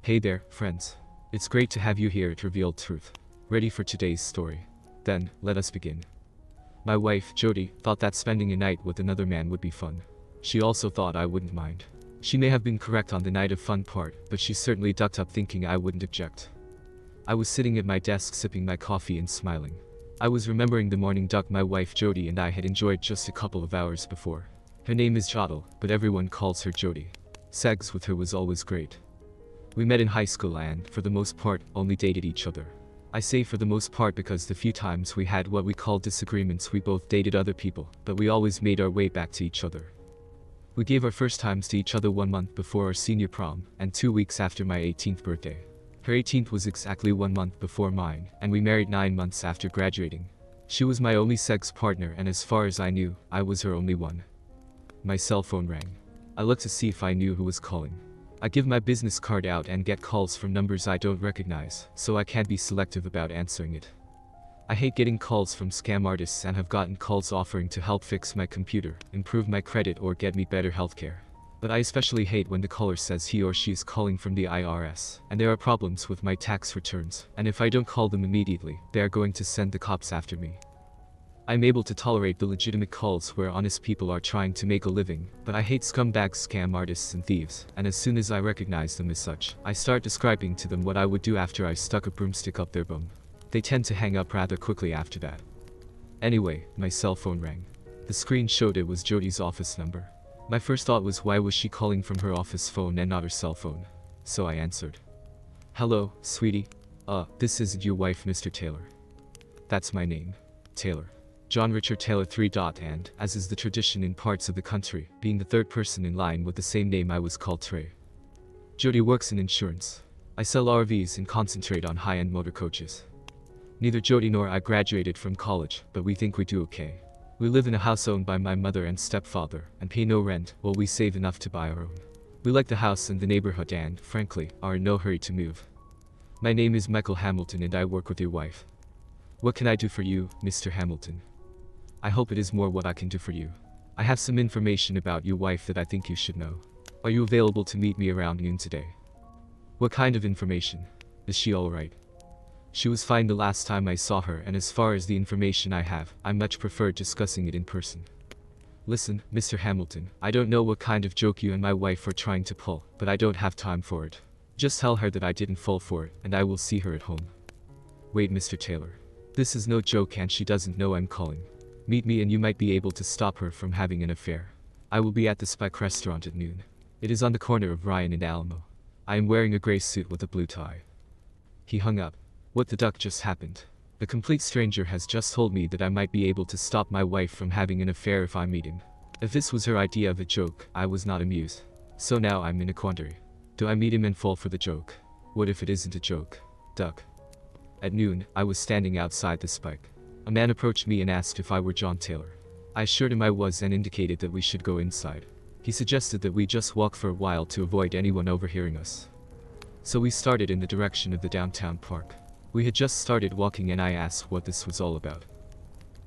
Hey there, friends. It's great to have you here at Revealed Truth. Ready for today's story? Then, let us begin. My wife, Jody, thought that spending a night with another man would be fun. She also thought I wouldn't mind. She may have been correct on the night of fun part, but she certainly ducked up thinking I wouldn't object. I was sitting at my desk sipping my coffee and smiling. I was remembering the morning duck my wife Jody and I had enjoyed just a couple of hours before. Her name is Jodel, but everyone calls her Jody. Sex with her was always great. We met in high school and, for the most part, only dated each other. I say for the most part because the few times we had what we call disagreements we both dated other people, but we always made our way back to each other. We gave our first times to each other 1 month before our senior prom, and 2 weeks after my 18th birthday. Her 18th was exactly 1 month before mine, and we married 9 months after graduating. She was my only sex partner, and as far as I knew, I was her only one. My cell phone rang. I looked to see if I knew who was calling. I give my business card out and get calls from numbers I don't recognize, so I can't be selective about answering it. I hate getting calls from scam artists and have gotten calls offering to help fix my computer, improve my credit, or get me better healthcare. But I especially hate when the caller says he or she is calling from the IRS, and there are problems with my tax returns, and if I don't call them immediately, they are going to send the cops after me. I'm able to tolerate the legitimate calls where honest people are trying to make a living, but I hate scumbags, scam artists and thieves, and as soon as I recognize them as such, I start describing to them what I would do after I stuck a broomstick up their bum. They tend to hang up rather quickly after that. Anyway, my cell phone rang. The screen showed it was Jody's office number. My first thought was, why was she calling from her office phone and not her cell phone? So I answered. Hello, sweetie. This isn't your wife, Mr. Taylor. That's my name. Taylor. John Richard Taylor 3. And, as is the tradition in parts of the country, being the third person in line with the same name, I was called Trey. Jody works in insurance. I sell RVs and concentrate on high-end motor coaches. Neither Jody nor I graduated from college, but we think we do okay. We live in a house owned by my mother and stepfather, and pay no rent, while we save enough to buy our own. We like the house and the neighborhood and, frankly, are in no hurry to move. My name is Michael Hamilton and I work with your wife. What can I do for you, Mr. Hamilton? I hope it is more what I can do for you. I have some information about your wife that I think you should know. Are you available to meet me around noon today? What kind of information? Is she alright? She was fine the last time I saw her, and as far as the information I have, I much prefer discussing it in person. Listen, Mr. Hamilton, I don't know what kind of joke you and my wife are trying to pull, but I don't have time for it. Just tell her that I didn't fall for it, and I will see her at home. Wait, Mr. Taylor. This is no joke and she doesn't know I'm calling. Meet me and you might be able to stop her from having an affair. I will be at the Spike restaurant at noon. It is on the corner of Ryan and Alamo. I am wearing a gray suit with a blue tie. He hung up. What the duck just happened? A complete stranger has just told me that I might be able to stop my wife from having an affair if I meet him. If this was her idea of a joke, I was not amused. So now I'm in a quandary. Do I meet him and fall for the joke? What if it isn't a joke? Duck. At noon, I was standing outside the Spike. A man approached me and asked if I were John Taylor. I assured him I was and indicated that we should go inside. He suggested that we just walk for a while to avoid anyone overhearing us. So we started in the direction of the downtown park. We had just started walking and I asked what this was all about.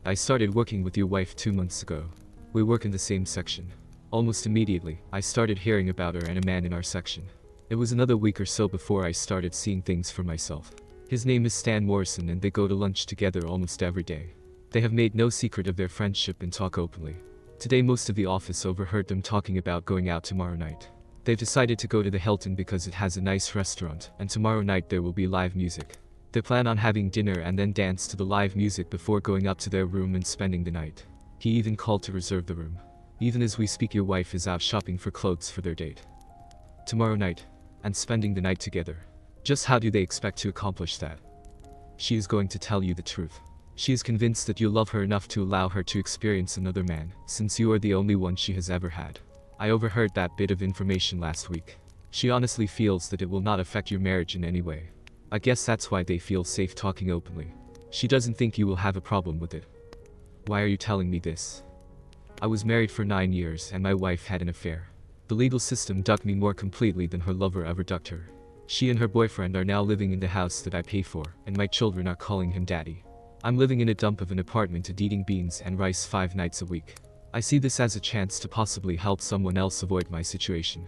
I started working with your wife 2 months ago. We work in the same section. Almost immediately, I started hearing about her and a man in our section. It was another week or so before I started seeing things for myself. His name is Stan Morrison and they go to lunch together almost every day. They have made no secret of their friendship and talk openly. Today most of the office overheard them talking about going out tomorrow night. They've decided to go to the Hilton because it has a nice restaurant, and tomorrow night there will be live music. They plan on having dinner and then dance to the live music before going up to their room and spending the night. He even called to reserve the room. Even as we speak, your wife is out shopping for clothes for their date. Tomorrow night. And spending the night together. Just how do they expect to accomplish that? She is going to tell you the truth. She is convinced that you love her enough to allow her to experience another man, since you are the only one she has ever had. I overheard that bit of information last week. She honestly feels that it will not affect your marriage in any way. I guess that's why they feel safe talking openly. She doesn't think you will have a problem with it. Why are you telling me this? I was married for 9 years and my wife had an affair. The legal system ducked me more completely than her lover ever ducked her. She and her boyfriend are now living in the house that I pay for, and my children are calling him daddy. I'm living in a dump of an apartment and eating beans and rice 5 nights a week. I see this as a chance to possibly help someone else avoid my situation.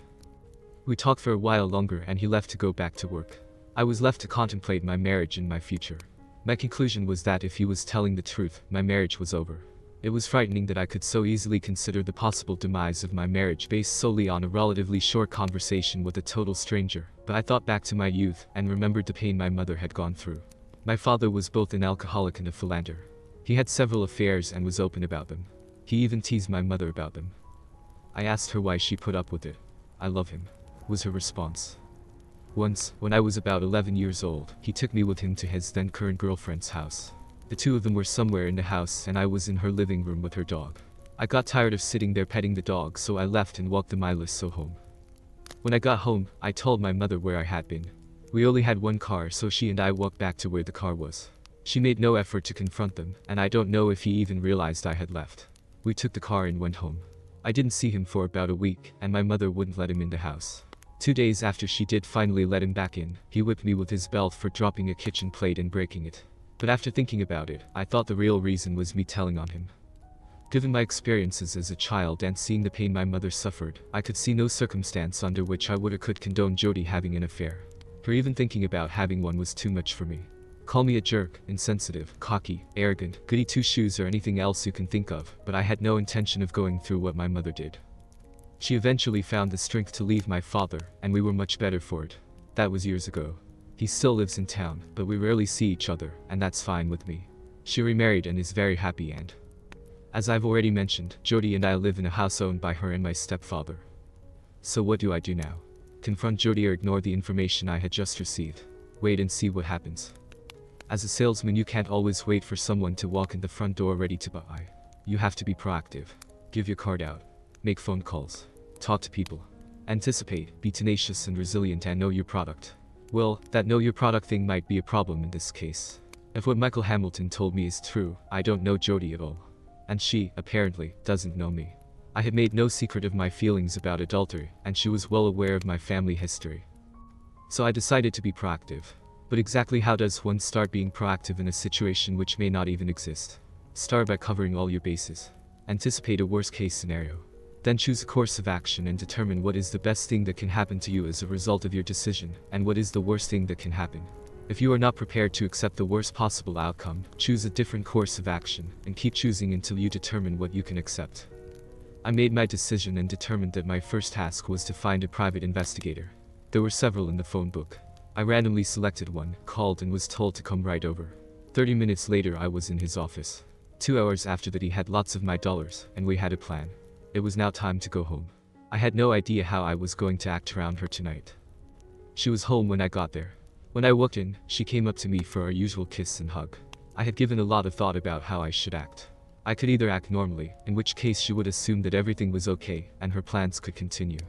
We talked for a while longer and he left to go back to work. I was left to contemplate my marriage and my future. My conclusion was that if he was telling the truth, my marriage was over. It was frightening that I could so easily consider the possible demise of my marriage based solely on a relatively short conversation with a total stranger, but I thought back to my youth and remembered the pain my mother had gone through. My father was both an alcoholic and a philanderer. He had several affairs and was open about them. He even teased my mother about them. I asked her why she put up with it. "I love him," was her response. Once, when I was about 11 years old, he took me with him to his then current girlfriend's house. The two of them were somewhere in the house and I was in her living room with her dog. I got tired of sitting there petting the dog, so I left and walked the mile or so home. When I got home, I told my mother where I had been. We only had one car, so she and I walked back to where the car was. She made no effort to confront them, and I don't know if he even realized I had left. We took the car and went home. I didn't see him for about a week, and my mother wouldn't let him in the house. 2 days after she did finally let him back in, he whipped me with his belt for dropping a kitchen plate and breaking it. But after thinking about it, I thought the real reason was me telling on him. Given my experiences as a child and seeing the pain my mother suffered, I could see no circumstance under which I would or could condone Jody having an affair. For even thinking about having one was too much for me. Call me a jerk, insensitive, cocky, arrogant, goody two-shoes or anything else you can think of, but I had no intention of going through what my mother did. She eventually found the strength to leave my father, and we were much better for it. That was years ago. He still lives in town, but we rarely see each other, and that's fine with me. She remarried and is very happy and, as I've already mentioned, Jody and I live in a house owned by her and my stepfather. So what do I do now? Confront Jody or ignore the information I had just received? Wait and see what happens. As a salesman, you can't always wait for someone to walk in the front door ready to buy. You have to be proactive. Give your card out. Make phone calls. Talk to people. Anticipate, be tenacious and resilient, and know your product. Well, that know your product thing might be a problem in this case. If what Michael Hamilton told me is true, I don't know Jody at all. And she, apparently, doesn't know me. I had made no secret of my feelings about adultery, and she was well aware of my family history. So I decided to be proactive. But exactly how does one start being proactive in a situation which may not even exist? Start by covering all your bases. Anticipate a worst-case scenario. Then choose a course of action and determine what is the best thing that can happen to you as a result of your decision, and what is the worst thing that can happen. If you are not prepared to accept the worst possible outcome, choose a different course of action, and keep choosing until you determine what you can accept. I made my decision and determined that my first task was to find a private investigator. There were several in the phone book. I randomly selected one, called and was told to come right over. 30 minutes later I was in his office. 2 hours after that he had lots of my dollars, and we had a plan. It was now time to go home. I had no idea how I was going to act around her tonight. She was home when I got there. When I walked in, she came up to me for our usual kiss and hug. I had given a lot of thought about how I should act. I could either act normally, in which case she would assume that everything was okay and her plans could continue,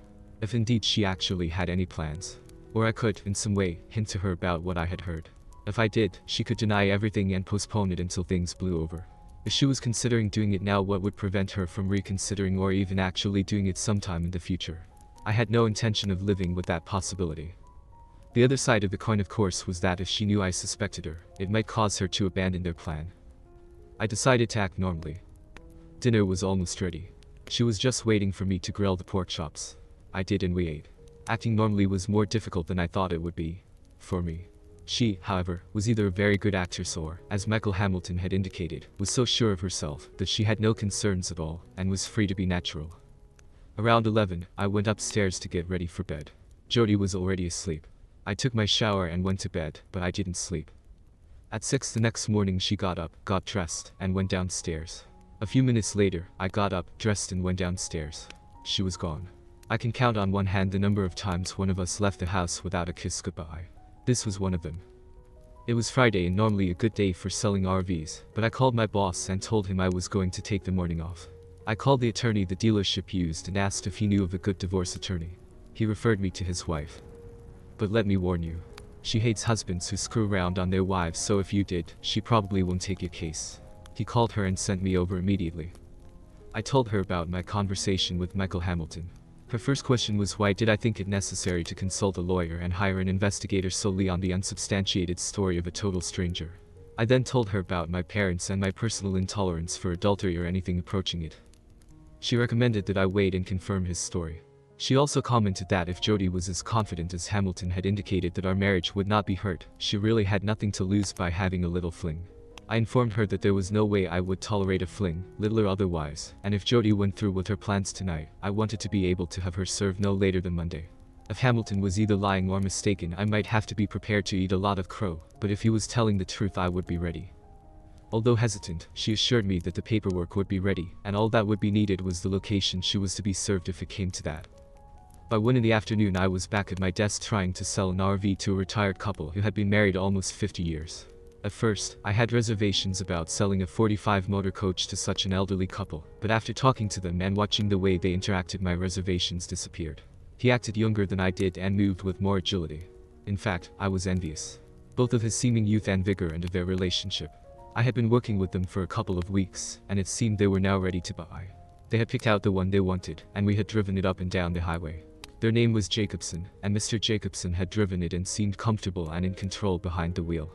if indeed she actually had any plans. Or I could, in some way, hint to her about what I had heard. If I did, she could deny everything and postpone it until things blew over. If she was considering doing it now, what would prevent her from reconsidering or even actually doing it sometime in the future? I had no intention of living with that possibility. The other side of the coin, of course, was that if she knew I suspected her, it might cause her to abandon their plan. I decided to act normally. Dinner was almost ready. She was just waiting for me to grill the pork chops. I did, and we ate. Acting normally was more difficult than I thought it would be. For me. She, however, was either a very good actress or, as Michael Hamilton had indicated, was so sure of herself that she had no concerns at all and was free to be natural. Around 11, I went upstairs to get ready for bed. Jody was already asleep. I took my shower and went to bed, but I didn't sleep. At 6 the next morning she got up, got dressed, and went downstairs. A few minutes later, I got up, dressed, and went downstairs. She was gone. I can count on one hand the number of times one of us left the house without a kiss goodbye. This was one of them. It was Friday and normally a good day for selling RVs, but I called my boss and told him I was going to take the morning off. I called the attorney the dealership used and asked if he knew of a good divorce attorney. He referred me to his wife. But let me warn you. She hates husbands who screw around on their wives, so if you did, she probably won't take your case. He called her and sent me over immediately. I told her about my conversation with Michael Hamilton. Her first question was why did I think it necessary to consult a lawyer and hire an investigator solely on the unsubstantiated story of a total stranger. I then told her about my parents and my personal intolerance for adultery or anything approaching it. She recommended that I wait and confirm his story. She also commented that if Jody was as confident as Hamilton had indicated that our marriage would not be hurt, she really had nothing to lose by having a little fling. I informed her that there was no way I would tolerate a fling, little or otherwise, and if Jody went through with her plans tonight, I wanted to be able to have her served no later than Monday. If Hamilton was either lying or mistaken, I might have to be prepared to eat a lot of crow, but if he was telling the truth, I would be ready. Although hesitant, she assured me that the paperwork would be ready, and all that would be needed was the location she was to be served if it came to that. By 1 in the afternoon, I was back at my desk trying to sell an RV to a retired couple who had been married almost 50 years. At first, I had reservations about selling a 45 motor coach to such an elderly couple, but after talking to them and watching the way they interacted, my reservations disappeared. He acted younger than I did and moved with more agility. In fact, I was envious, both of his seeming youth and vigor and of their relationship. I had been working with them for a couple of weeks, and it seemed they were now ready to buy. They had picked out the one they wanted, and we had driven it up and down the highway. Their name was Jacobson, and Mr. Jacobson had driven it and seemed comfortable and in control behind the wheel.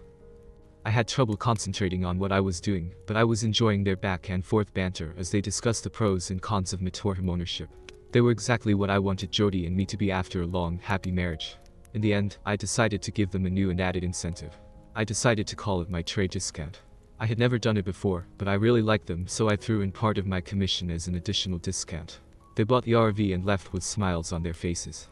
I had trouble concentrating on what I was doing, but I was enjoying their back and forth banter as they discussed the pros and cons of motorhome ownership. They were exactly what I wanted Jody and me to be after a long, happy marriage. In the end, I decided to give them a new and added incentive. I decided to call it my trade discount. I had never done it before, but I really liked them, so I threw in part of my commission as an additional discount. They bought the RV and left with smiles on their faces.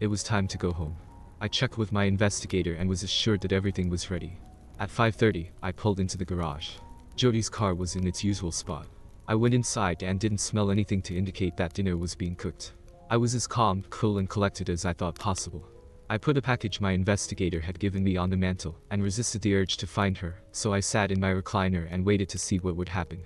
It was time to go home. I checked with my investigator and was assured that everything was ready. At 5:30, I pulled into the garage. Jody's car was in its usual spot. I went inside and didn't smell anything to indicate that dinner was being cooked. I was as calm, cool and collected as I thought possible. I put a package my investigator had given me on the mantel and resisted the urge to find her, so I sat in my recliner and waited to see what would happen.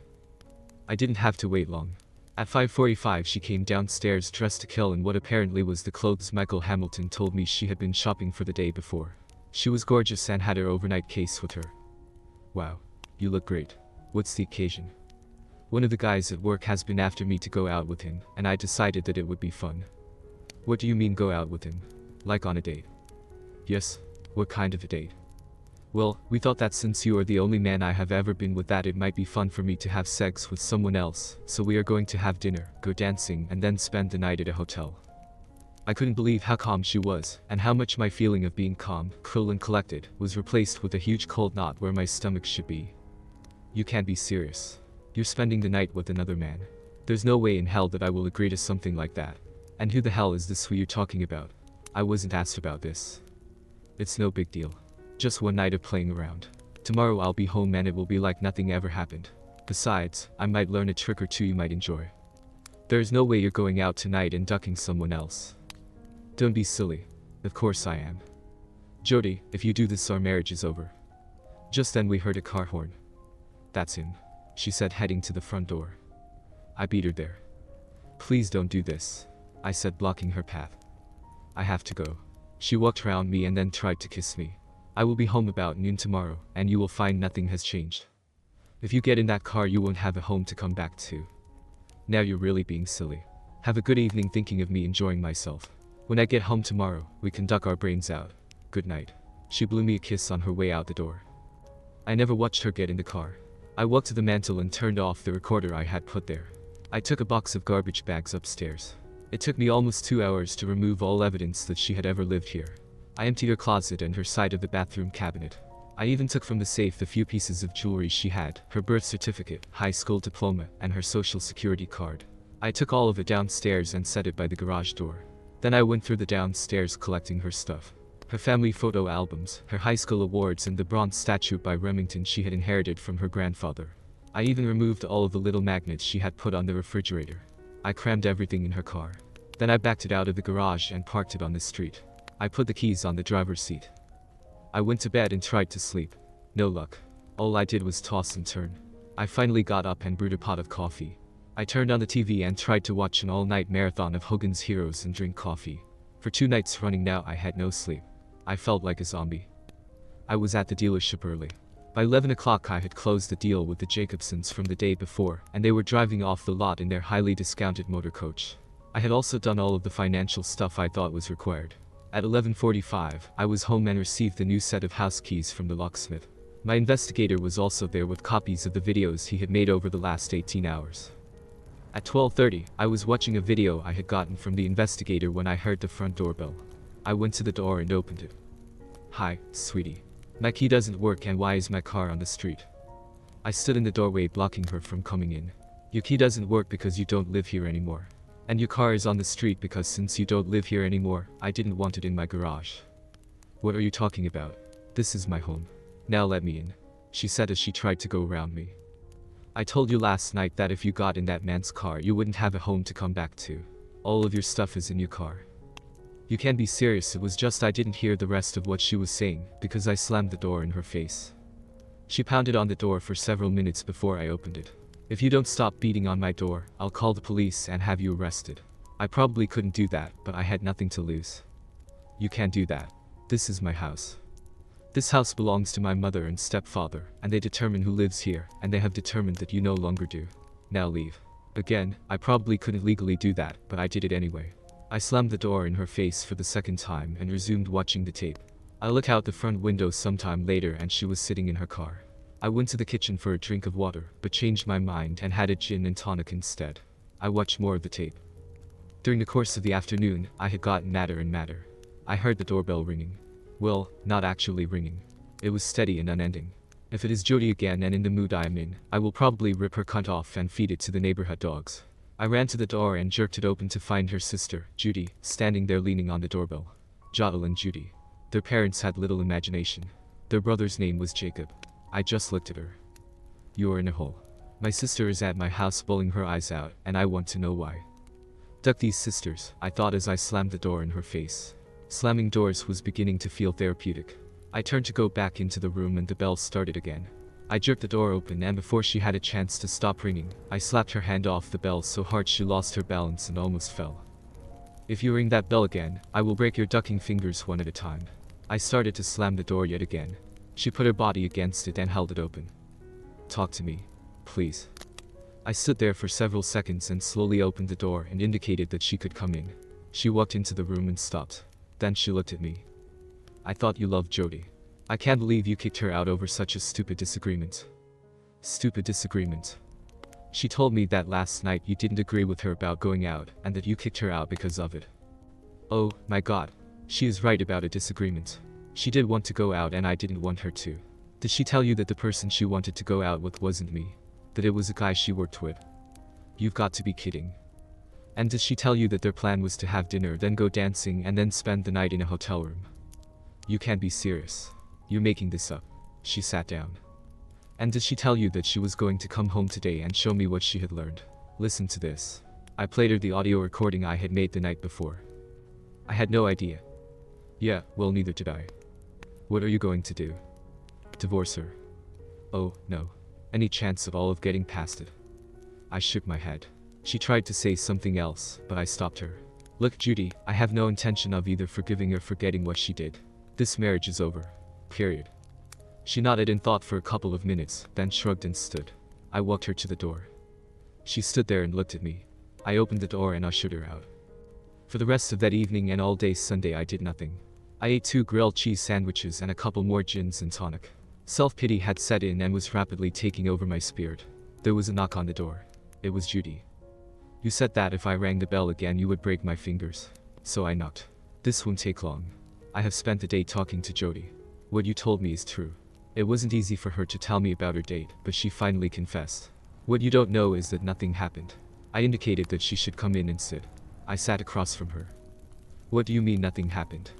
I didn't have to wait long. At 5:45 she came downstairs dressed to kill in what apparently was the clothes Michael Hamilton told me she had been shopping for the day before. She was gorgeous and had her overnight case with her. Wow, you look great. What's the occasion? One of the guys at work has been after me to go out with him, and I decided that it would be fun. What do you mean go out with him? Like on a date? Yes, what kind of a date? Well, we thought that since you are the only man I have ever been with that it might be fun for me to have sex with someone else, so we are going to have dinner, go dancing and then spend the night at a hotel. I couldn't believe how calm she was, and how much my feeling of being calm, cool and collected was replaced with a huge cold knot where my stomach should be. You can't be serious. You're spending the night with another man. There's no way in hell that I will agree to something like that. And who the hell is this who you're talking about? I wasn't asked about this. It's no big deal. Just one night of playing around. Tomorrow I'll be home and it will be like nothing ever happened. Besides, I might learn a trick or two you might enjoy. There's no way you're going out tonight and ducking someone else. Don't be silly. Of course I am. Jody, if you do this our marriage is over. Just then we heard a car horn. That's him, she said, heading to the front door. I beat her there. Please don't do this, I said, blocking her path. I have to go. She walked around me and then tried to kiss me. I will be home about noon tomorrow, and you will find nothing has changed. If you get in that car you won't have a home to come back to. Now you're really being silly. Have a good evening thinking of me enjoying myself. When I get home tomorrow, we can duck our brains out. Good night. She blew me a kiss on her way out the door. I never watched her get in the car. I walked to the mantel and turned off the recorder I had put there. I took a box of garbage bags upstairs. It took me almost 2 hours to remove all evidence that she had ever lived here. I emptied her closet and her side of the bathroom cabinet. I even took from the safe the few pieces of jewelry she had, her birth certificate, high school diploma, and her social security card. I took all of it downstairs and set it by the garage door. Then I went through the downstairs collecting her stuff. Her family photo albums, her high school awards and the bronze statue by Remington she had inherited from her grandfather. I even removed all of the little magnets she had put on the refrigerator. I crammed everything in her car. Then I backed it out of the garage and parked it on the street. I put the keys on the driver's seat. I went to bed and tried to sleep. No luck. All I did was toss and turn. I finally got up and brewed a pot of coffee. I turned on the TV and tried to watch an all-night marathon of Hogan's Heroes and drink coffee. For 2 nights running now I had no sleep. I felt like a zombie. I was at the dealership early. By 11 o'clock I had closed the deal with the Jacobsons from the day before, and they were driving off the lot in their highly discounted motor coach. I had also done all of the financial stuff I thought was required. At 11:45, I was home and received the new set of house keys from the locksmith. My investigator was also there with copies of the videos he had made over the last 18 hours. At 12:30, I was watching a video I had gotten from the investigator when I heard the front doorbell. I went to the door and opened it. "Hi, sweetie. My key doesn't work and why is my car on the street?" I stood in the doorway blocking her from coming in. "Your key doesn't work because you don't live here anymore. And your car is on the street because since you don't live here anymore, I didn't want it in my garage." "What are you talking about? This is my home. Now let me in," she said as she tried to go around me. "I told you last night that if you got in that man's car you wouldn't have a home to come back to. All of your stuff is in your car." "You can't be serious. It was just I didn't hear the rest of what she was saying because I slammed the door in her face." She pounded on the door for several minutes before I opened it. "If you don't stop beating on my door, I'll call the police and have you arrested." I probably couldn't do that, but I had nothing to lose. "You can't do that. This is my house. This house belongs to my mother and stepfather, and they determine who lives here, and they have determined that you no longer do. Now leave." Again, I probably couldn't legally do that, but I did it anyway. I slammed the door in her face for the second time and resumed watching the tape. I looked out the front window sometime later and she was sitting in her car. I went to the kitchen for a drink of water, but changed my mind and had a gin and tonic instead. I watched more of the tape. During the course of the afternoon, I had gotten madder and madder. I heard the doorbell ringing. Well, not actually ringing. It was steady and unending. If it is Jody again and in the mood I am in, I will probably rip her cunt off and feed it to the neighborhood dogs. I ran to the door and jerked it open to find her sister, Judy, standing there leaning on the doorbell. Jodel and Judy. Their parents had little imagination. Their brother's name was Jacob. I just looked at her. "You are in a hole. My sister is at my house bawling her eyes out, and I want to know why." Duck these sisters, I thought as I slammed the door in her face. Slamming doors was beginning to feel therapeutic. I turned to go back into the room and the bell started again. I jerked the door open and before she had a chance to stop ringing, I slapped her hand off the bell so hard she lost her balance and almost fell. "If you ring that bell again, I will break your ducking fingers one at a time." I started to slam the door yet again. She put her body against it and held it open. "Talk to me, please." I stood there for several seconds and slowly opened the door and indicated that she could come in. She walked into the room and stopped. Then she looked at me. "I thought you loved Jody. I can't believe you kicked her out over such a stupid disagreement." "Stupid disagreement?" "She told me that last night you didn't agree with her about going out and that you kicked her out because of it." "Oh, my God. She is right about a disagreement. She did want to go out and I didn't want her to." "Did she tell you that the person she wanted to go out with wasn't me? That it was a guy she worked with?" "You've got to be kidding." "And did she tell you that their plan was to have dinner, then go dancing and then spend the night in a hotel room?" "You can't be serious. You're making this up." She sat down. "And did she tell you that she was going to come home today and show me what she had learned? Listen to this." I played her the audio recording I had made the night before. "I had no idea." "Yeah, well neither did I." "What are you going to do? Divorce her?" "Oh, no. Any chance at all of getting past it?" I shook my head. She tried to say something else, but I stopped her. "Look, Judy, I have no intention of either forgiving or forgetting what she did. This marriage is over. Period." She nodded in thought for a couple of minutes, then shrugged and stood. I walked her to the door. She stood there and looked at me. I opened the door and ushered her out. For the rest of that evening and all day Sunday I did nothing. I ate 2 grilled cheese sandwiches and a couple more gins and tonic. Self-pity had set in and was rapidly taking over my spirit. There was a knock on the door. It was Judy. "You said that if I rang the bell again you would break my fingers. So I knocked. This won't take long. I have spent the day talking to Jody. What you told me is true. It wasn't easy for her to tell me about her date, but she finally confessed. What you don't know is that nothing happened." I indicated that she should come in and sit. I sat across from her. "What do you mean nothing happened?"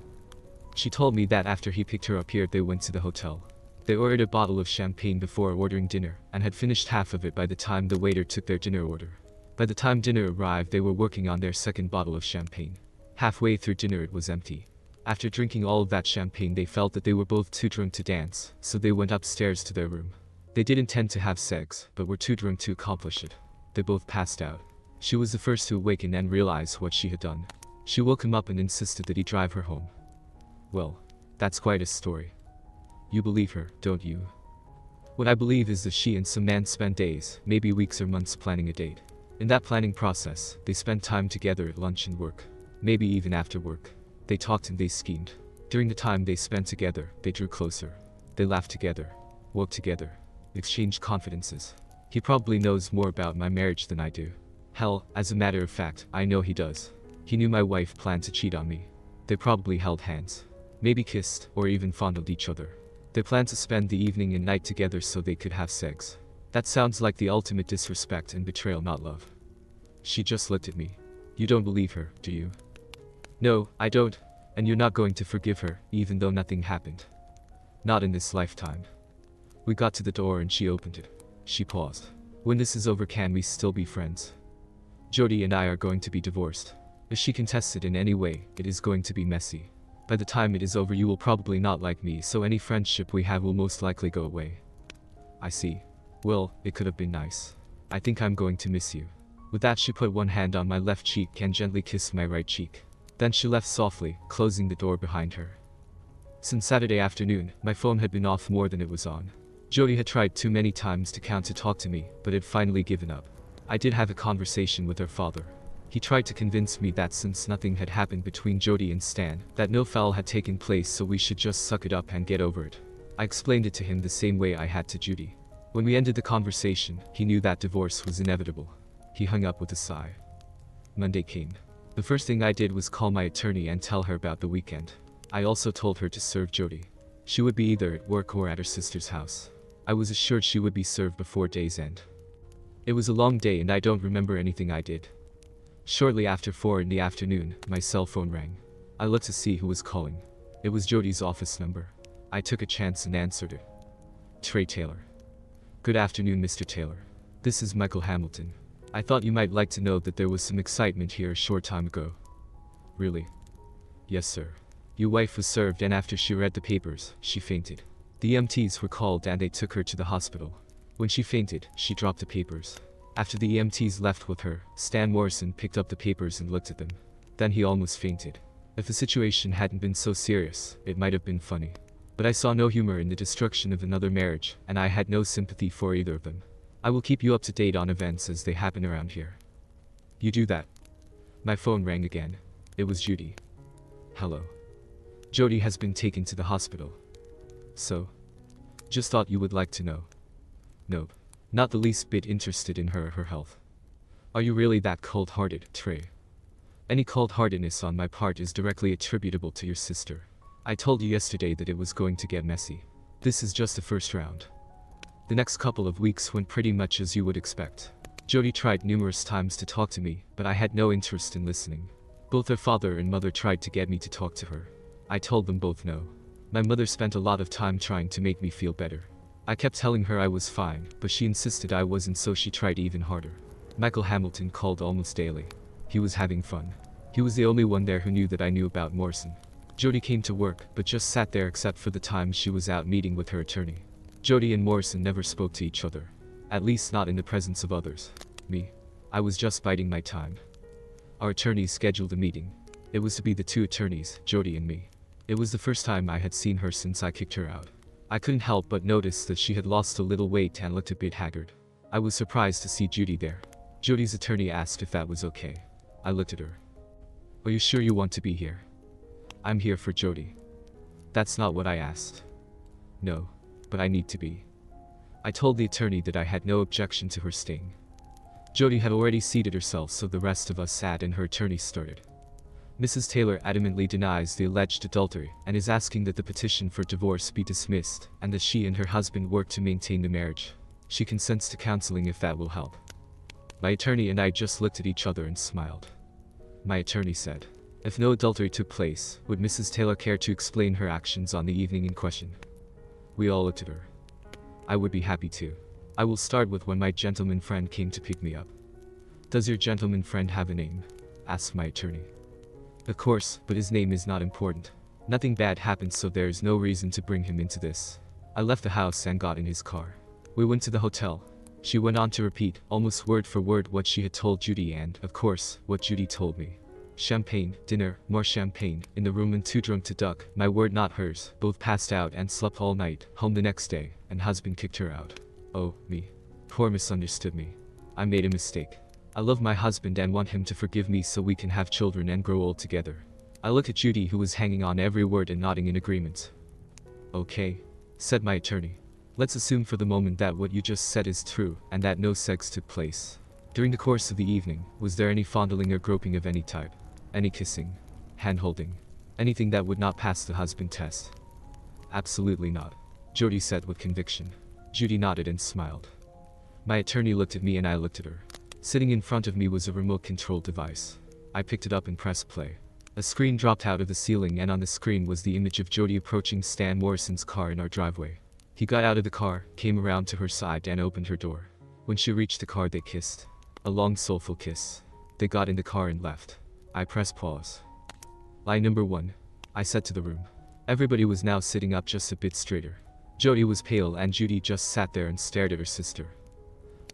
She told me that after he picked her up here they went to the hotel. They ordered a bottle of champagne before ordering dinner, and had finished half of it by the time the waiter took their dinner order. By the time dinner arrived they were working on their second bottle of champagne. Halfway through dinner it was empty. After drinking all of that champagne they felt that they were both too drunk to dance, so they went upstairs to their room. They did intend to have sex, but were too drunk to accomplish it. They both passed out. She was the first to awaken and realize what she had done. She woke him up and insisted that he drive her home. Well, that's quite a story. You believe her, don't you? What I believe is that she and some man spent days, maybe weeks or months planning a date. In that planning process, they spent time together at lunch and work. Maybe even after work. They talked and they schemed. During the time they spent together, they drew closer. They laughed together, walked together, exchanged confidences. He probably knows more about my marriage than I do. Hell, as a matter of fact, I know he does. He knew my wife planned to cheat on me. They probably held hands. Maybe kissed, or even fondled each other. They planned to spend the evening and night together so they could have sex. That sounds like the ultimate disrespect and betrayal, not love. She just looked at me. You don't believe her, do you? No, I don't. And you're not going to forgive her, even though nothing happened. Not in this lifetime. We got to the door and she opened it. She paused. When this is over, can we still be friends? Jody and I are going to be divorced. If she contests it in any way, it is going to be messy. By the time it is over, you will probably not like me, so any friendship we have will most likely go away. I see. Well, it could have been nice. I think I'm going to miss you. With that, she put one hand on my left cheek and gently kissed my right cheek. Then she left softly, closing the door behind her. Since Saturday afternoon, my phone had been off more than it was on. Jody had tried too many times to count to talk to me, but had finally given up. I did have a conversation with her father. He tried to convince me that since nothing had happened between Jody and Stan, that no foul had taken place, so we should just suck it up and get over it. I explained it to him the same way I had to Judy. When we ended the conversation, he knew that divorce was inevitable. He hung up with a sigh. Monday came. The first thing I did was call my attorney and tell her about the weekend. I also told her to serve Jody. She would be either at work or at her sister's house. I was assured she would be served before day's end. It was a long day and I don't remember anything I did. Shortly after 4 in the afternoon, my cell phone rang. I looked to see who was calling. It was Jody's office number. I took a chance and answered it. Trey Taylor. Good afternoon, Mr. Taylor. This is Michael Hamilton. I thought you might like to know that there was some excitement here a short time ago. Really? Yes, sir. Your wife was served, and after she read the papers, she fainted. The EMTs were called and they took her to the hospital. When she fainted, she dropped the papers. After the EMTs left with her, Stan Morrison picked up the papers and looked at them. Then he almost fainted. If the situation hadn't been so serious, it might have been funny. But I saw no humor in the destruction of another marriage, and I had no sympathy for either of them. I will keep you up to date on events as they happen around here. You do that. My phone rang again. It was Judy. Hello. Jody has been taken to the hospital. So? Just thought you would like to know. Nope. Not the least bit interested in her or her health. Are you really that cold-hearted, Trey? Any cold-heartedness on my part is directly attributable to your sister. I told you yesterday that it was going to get messy. This is just the first round. The next couple of weeks went pretty much as you would expect. Jody tried numerous times to talk to me, but I had no interest in listening. Both her father and mother tried to get me to talk to her. I told them both no. My mother spent a lot of time trying to make me feel better. I kept telling her I was fine, but she insisted I wasn't, so she tried even harder. Michael Hamilton called almost daily. He was having fun. He was the only one there who knew that I knew about Morrison. Jody came to work, but just sat there except for the time she was out meeting with her attorney. Jody and Morrison never spoke to each other. At least not in the presence of others. Me. I was just biding my time. Our attorneys scheduled a meeting. It was to be the two attorneys, Jody and me. It was the first time I had seen her since I kicked her out. I couldn't help but notice that she had lost a little weight and looked a bit haggard. I was surprised to see Judy there. Jody's attorney asked if that was okay. I looked at her. Are you sure you want to be here? I'm here for Jody. That's not what I asked. No, but I need to be. I told the attorney that I had no objection to her staying. Jody had already seated herself, so the rest of us sat and her attorney started. Mrs. Taylor adamantly denies the alleged adultery and is asking that the petition for divorce be dismissed and that she and her husband work to maintain the marriage. She consents to counseling if that will help. My attorney and I just looked at each other and smiled. My attorney said, if no adultery took place, would Mrs. Taylor care to explain her actions on the evening in question? We all looked at her. I would be happy to. I will start with when my gentleman friend came to pick me up. Does your gentleman friend have a name? Asked my attorney. Of course, but his name is not important. Nothing bad happened, so there is no reason to bring him into this. I left the house and got in his car. We went to the hotel. She went on to repeat, almost word for word, what she had told Judy and, of course, what Judy told me. Champagne, dinner, more champagne, in the room and too drunk to duck, my word not hers, both passed out and slept all night, home the next day, and husband kicked her out. Oh, me. Poor misunderstood me. I made a mistake. I love my husband and want him to forgive me so we can have children and grow old together. I looked at Judy, who was hanging on every word and nodding in agreement. Okay, said my attorney. Let's assume for the moment that what you just said is true, and that no sex took place. During the course of the evening, was there any fondling or groping of any type? Any kissing? Hand-holding? Anything that would not pass the husband test? Absolutely not, Jody said with conviction. Judy nodded and smiled. My attorney looked at me and I looked at her. Sitting in front of me was a remote-controlled device. I picked it up and pressed play. A screen dropped out of the ceiling and on the screen was the image of Jody approaching Stan Morrison's car in our driveway. He got out of the car, came around to her side and opened her door. When she reached the car they kissed. A long soulful kiss. They got in the car and left. I pressed pause. Lie number 1. I said to the room. Everybody was now sitting up just a bit straighter. Jody was pale and Judy just sat there and stared at her sister.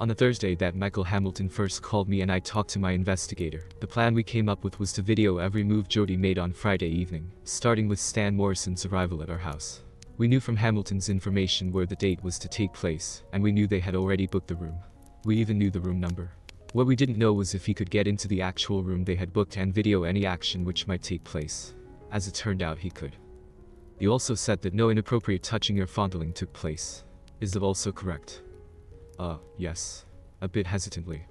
On the Thursday that Michael Hamilton first called me and I talked to my investigator, the plan we came up with was to video every move Jody made on Friday evening, starting with Stan Morrison's arrival at our house. We knew from Hamilton's information where the date was to take place, and we knew they had already booked the room. We even knew the room number. What we didn't know was if he could get into the actual room they had booked and video any action which might take place. As it turned out he could. He also said that no inappropriate touching or fondling took place. Is that also correct? Yes. A bit hesitantly.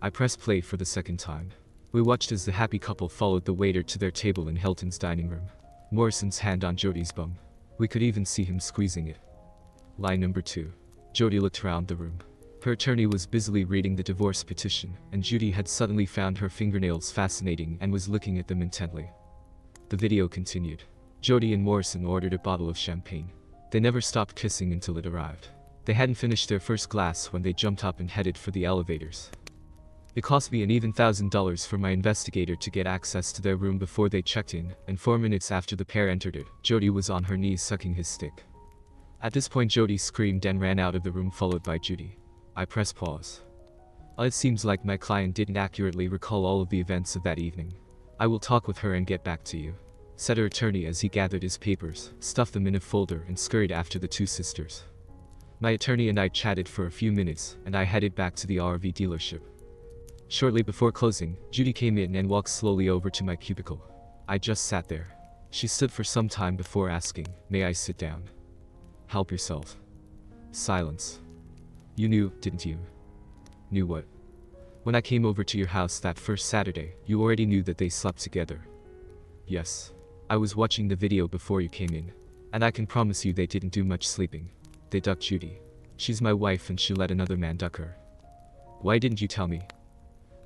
I pressed play for the second time. We watched as the happy couple followed the waiter to their table in Hilton's dining room. Morrison's hand on Jody's bum. We could even see him squeezing it. Lie number 2. Jody looked around the room. Her attorney was busily reading the divorce petition, and Judy had suddenly found her fingernails fascinating and was looking at them intently. The video continued. Jody and Morrison ordered a bottle of champagne. They never stopped kissing until it arrived. They hadn't finished their first glass when they jumped up and headed for the elevators. It cost me an even $1,000 for my investigator to get access to their room before they checked in, and 4 minutes after the pair entered it, Jody was on her knees sucking his stick. At this point Jody screamed and ran out of the room followed by Judy. I pressed pause. It seems like my client didn't accurately recall all of the events of that evening. I will talk with her and get back to you, said her attorney as he gathered his papers, stuffed them in a folder and scurried after the two sisters. My attorney and I chatted for a few minutes, and I headed back to the RV dealership. Shortly before closing, Judy came in and walked slowly over to my cubicle. I just sat there. She stood for some time before asking, "May I sit down?" "Help yourself." Silence. "You knew, didn't you?" "Knew what?" "When I came over to your house that first Saturday, you already knew that they slept together." "Yes. I was watching the video before you came in. And I can promise you they didn't do much sleeping. They ducked Judy. She's my wife and she let another man duck her." "Why didn't you tell me?"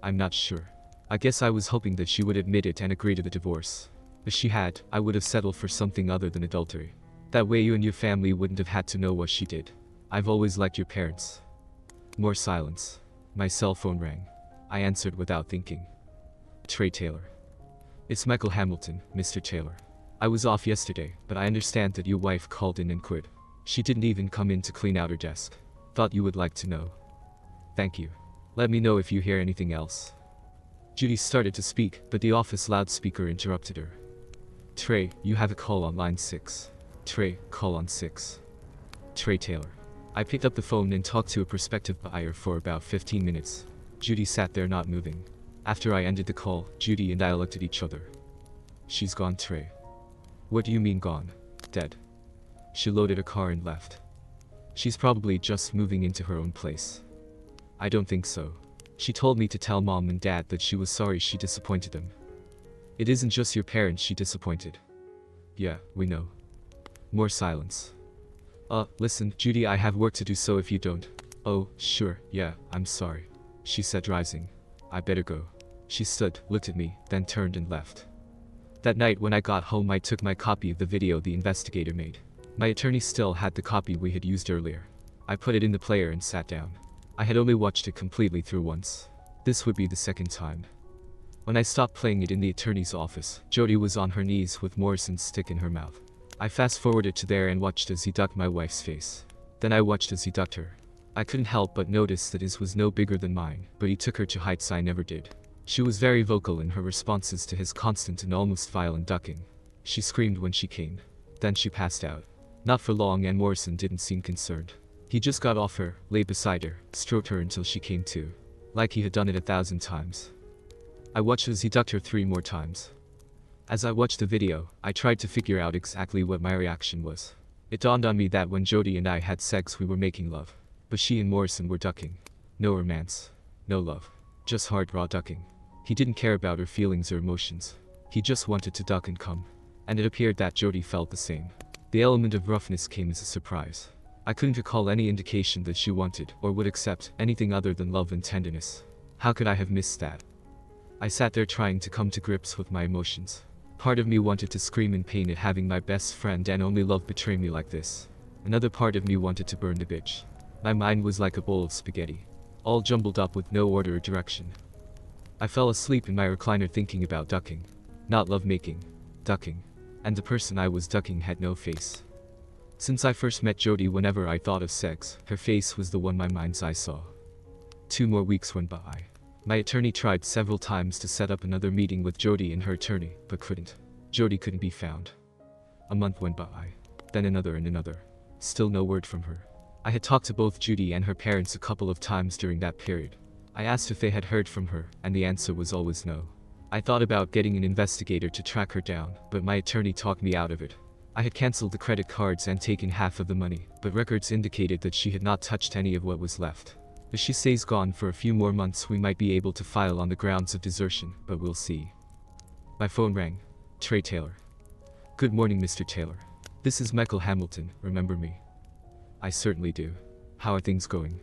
"I'm not sure. I guess I was hoping that she would admit it and agree to the divorce. If she had, I would have settled for something other than adultery. That way you and your family wouldn't have had to know what she did. I've always liked your parents." More silence. My cell phone rang. I answered without thinking. "Trey Taylor." "It's Michael Hamilton, Mr. Taylor. I was off yesterday, but I understand that your wife called in and quit. She didn't even come in to clean out her desk. Thought you would like to know." "Thank you. Let me know if you hear anything else." Judy started to speak, but the office loudspeaker interrupted her. "Trey, you have a call on line 6. Trey, call on 6. Trey Taylor." I picked up the phone and talked to a prospective buyer for about 15 minutes. Judy sat there not moving. After I ended the call, Judy and I looked at each other. "She's gone, Trey." "What do you mean gone?" "Dead. She loaded a car and left. She's probably just moving into her own place." "I don't think so. She told me to tell Mom and Dad that she was sorry she disappointed them." "It isn't just your parents she disappointed." "Yeah, we know." More silence. Listen, Judy, I have work to do, so if you don't." "Oh, sure, yeah, I'm sorry," she said, rising. "I better go." She stood, looked at me, then turned and left. That night when I got home I took my copy of the video the investigator made. My attorney still had the copy we had used earlier. I put it in the player and sat down. I had only watched it completely through once. This would be the second time. When I stopped playing it in the attorney's office, Jody was on her knees with Morrison's stick in her mouth. I fast-forwarded to there and watched as he ducked my wife's face. Then I watched as he ducked her. I couldn't help but notice that his was no bigger than mine, but he took her to heights I never did. She was very vocal in her responses to his constant and almost violent ducking. She screamed when she came. Then she passed out. Not for long, and Morrison didn't seem concerned. He just got off her, lay beside her, stroked her until she came to. Like he had done it 1,000 times. I watched as he ducked her 3 more times. As I watched the video, I tried to figure out exactly what my reaction was. It dawned on me that when Jody and I had sex we were making love. But she and Morrison were ducking. No romance. No love. Just hard raw ducking. He didn't care about her feelings or emotions. He just wanted to duck and come. And it appeared that Jody felt the same. The element of roughness came as a surprise. I couldn't recall any indication that she wanted or would accept anything other than love and tenderness. How could I have missed that? I sat there trying to come to grips with my emotions. Part of me wanted to scream in pain at having my best friend and only love betray me like this. Another part of me wanted to burn the bitch. My mind was like a bowl of spaghetti, all jumbled up with no order or direction. I fell asleep in my recliner thinking about ducking. Not lovemaking. Ducking. And the person I was ducking had no face. Since I first met Jody, whenever I thought of sex, her face was the one my mind's eye saw. 2 more weeks went by. My attorney tried several times to set up another meeting with Jody and her attorney, but couldn't. Jody couldn't be found. A month went by. Then another and another. Still no word from her. I had talked to both Judy and her parents a couple of times during that period. I asked if they had heard from her, and the answer was always no. I thought about getting an investigator to track her down, but my attorney talked me out of it. I had cancelled the credit cards and taken half of the money, but records indicated that she had not touched any of what was left. If she stays gone for a few more months, we might be able to file on the grounds of desertion, but we'll see. My phone rang. Trey Taylor. Good morning, Mr. Taylor. This is Michael Hamilton, remember me? I certainly do. How are things going?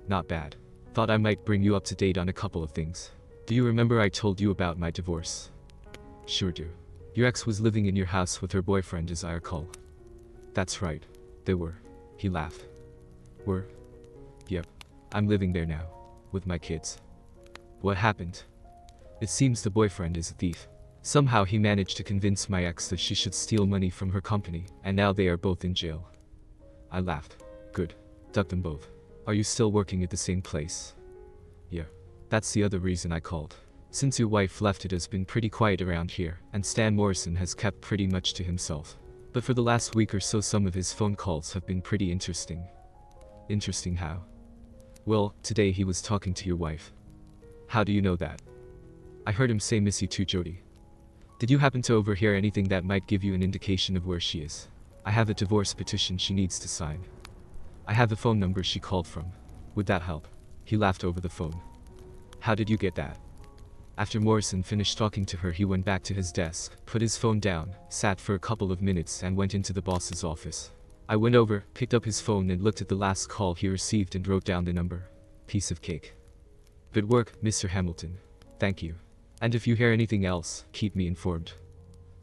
Not bad. Thought I might bring you up to date on a couple of things. Do you remember I told you about my divorce? Sure do. Your ex was living in your house with her boyfriend, as I recall. That's right. They were. He laughed. Were? Yep. I'm living there now. With my kids. What happened? It seems the boyfriend is a thief. Somehow he managed to convince my ex that she should steal money from her company, and now they are both in jail. I laughed. Good. Duck them both. Are you still working at the same place? Yeah. That's the other reason I called. Since your wife left, it has been pretty quiet around here, and Stan Morrison has kept pretty much to himself. But for the last week or so, some of his phone calls have been pretty interesting. Interesting how? Well, today he was talking to your wife. How do you know that? I heard him say miss you too, Jody. Did you happen to overhear anything that might give you an indication of where she is? I have a divorce petition she needs to sign. I have the phone number she called from. Would that help? He laughed over the phone. How did you get that? After Morrison finished talking to her, he went back to his desk, put his phone down, sat for a couple of minutes, and went into the boss's office. I went over, picked up his phone, and looked at the last call he received and wrote down the number. Piece of cake. Good work, Mr. Hamilton. Thank you. And if you hear anything else, keep me informed.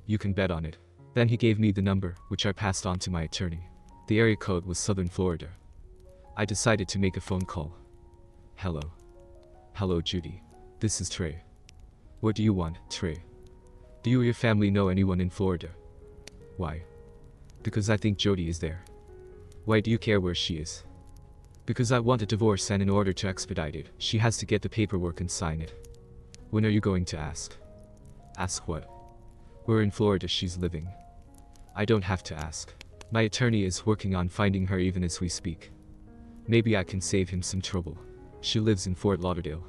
You can bet on it. Then he gave me the number, which I passed on to my attorney. The area code was Southern Florida. I decided to make a phone call. Hello. Hello, Judy. This is Trey. What do you want, Trey? Do you or your family know anyone in Florida? Why? Because I think Jody is there. Why do you care where she is? Because I want a divorce, and in order to expedite it, she has to get the paperwork and sign it. When are you going to ask? Ask what? Where in Florida she's living. I don't have to ask. My attorney is working on finding her even as we speak. Maybe I can save him some trouble. She lives in Fort Lauderdale.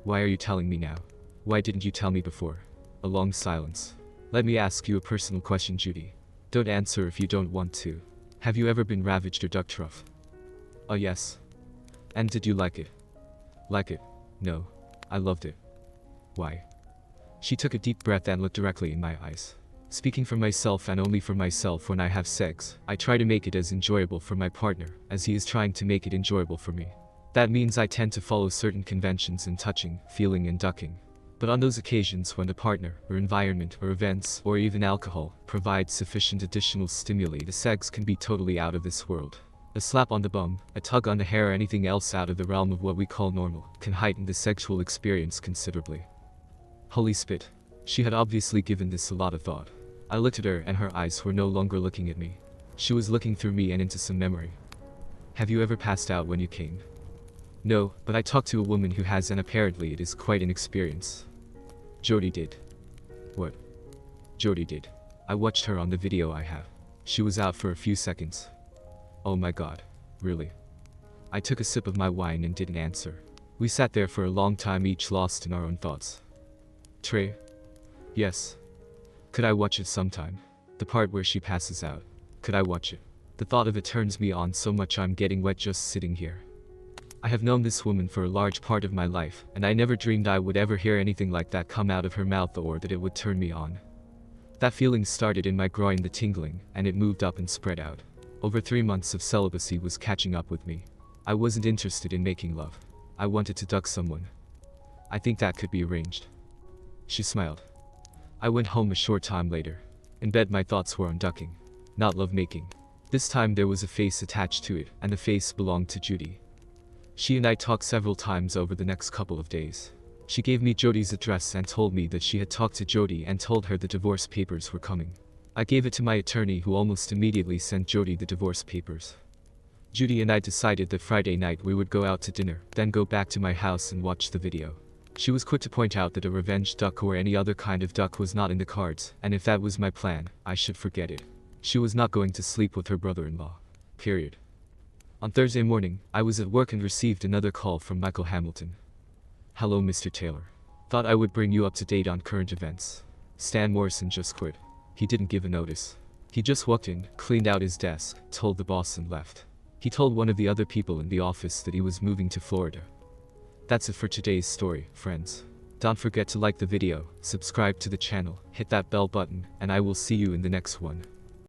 Why are you telling me now? Why didn't you tell me before? A long silence. Let me ask you a personal question, Judy. Don't answer if you don't want to. Have you ever been ravaged or ducked rough? Oh yes. And did you like it? Like it? No. I loved it. Why? She took a deep breath and looked directly in my eyes. Speaking for myself and only for myself, when I have sex, I try to make it as enjoyable for my partner as he is trying to make it enjoyable for me. That means I tend to follow certain conventions in touching, feeling, and ducking. But on those occasions when the partner, or environment, or events, or even alcohol, provides sufficient additional stimuli, the sex can be totally out of this world. A slap on the bum, a tug on the hair, or anything else out of the realm of what we call normal, can heighten the sexual experience considerably. Holy spit. She had obviously given this a lot of thought. I looked at her and her eyes were no longer looking at me. She was looking through me and into some memory. Have you ever passed out when you came? No, but I talked to a woman who has, and apparently it is quite an experience. Jody did. What? Jody did. I watched her on the video I have. She was out for a few seconds. Oh my god. Really? I took a sip of my wine and didn't answer. We sat there for a long time, each lost in our own thoughts. Trey? Yes. Could I watch it sometime? The part where she passes out. Could I watch it? The thought of it turns me on so much I'm getting wet just sitting here. I have known this woman for a large part of my life, and I never dreamed I would ever hear anything like that come out of her mouth or that it would turn me on. That feeling started in my groin, the tingling, and it moved up and spread out. Over 3 months of celibacy was catching up with me. I wasn't interested in making love. I wanted to duck someone. I think that could be arranged. She smiled. I went home a short time later. In bed my thoughts were on ducking, not lovemaking. This time there was a face attached to it, and the face belonged to Judy. She and I talked several times over the next couple of days. She gave me Jody's address and told me that she had talked to Jody and told her the divorce papers were coming. I gave it to my attorney, who almost immediately sent Jody the divorce papers. Judy and I decided that Friday night we would go out to dinner, then go back to my house and watch the video. She was quick to point out that a revenge duck or any other kind of duck was not in the cards, and if that was my plan, I should forget it. She was not going to sleep with her brother-in-law. Period. On Thursday morning, I was at work and received another call from Michael Hamilton. "Hello, Mr. Taylor. Thought I would bring you up to date on current events. Stan Morrison just quit. He didn't give a notice. He just walked in, cleaned out his desk, told the boss and left. He told one of the other people in the office that he was moving to Florida." That's it for today's story, friends. Don't forget to like the video, subscribe to the channel, hit that bell button, and I will see you in the next one.